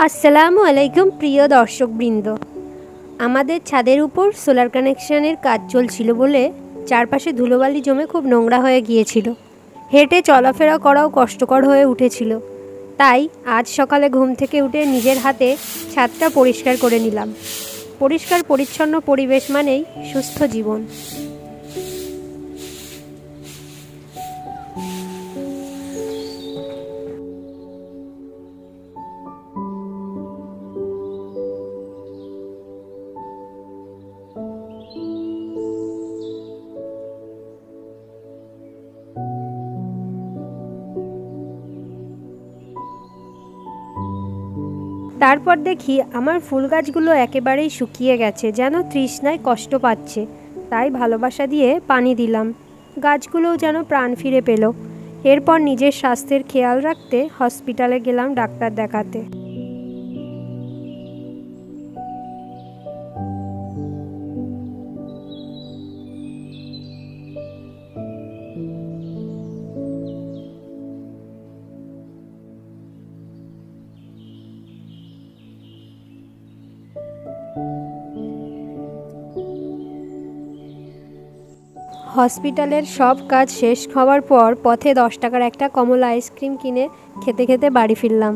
আসসালামু আলাইকুম প্রিয় দর্শকবৃন্দ। আমাদের ছাদের উপর সোলার কানেকশনের কাজ চলছিল বলে চারপাশে ধুলোবালি জমে খুব নোংরা হয়ে গিয়েছিল। হেঁটে চলাফেরা করাও কষ্টকর হয়ে উঠেছিল। তাই আজ সকালে ঘুম থেকে উঠে নিজের হাতে ছাদটা পরিষ্কার করে নিলাম। পরিষ্কার পরিচ্ছন্ন পরিবেশ মানেই সুস্থ জীবন। তারপর দেখি আমার ফুল গাছগুলো একেবারেই শুকিয়ে গেছে, যেন তৃষ্ণায় কষ্ট পাচ্ছে। তাই ভালোবাসা দিয়ে পানি দিলাম। গাছগুলোও যেন প্রাণ ফিরে পেল। এরপর নিজের স্বাস্থ্যের খেয়াল রাখতে হসপিটালে গেলাম ডাক্তার দেখাতে। হসপিটালের সব কাজ শেষ হওয়ার পর পথে 10 টাকার একটা কমলা আইসক্রিম কিনে খেতে খেতে বাড়ি ফিরলাম।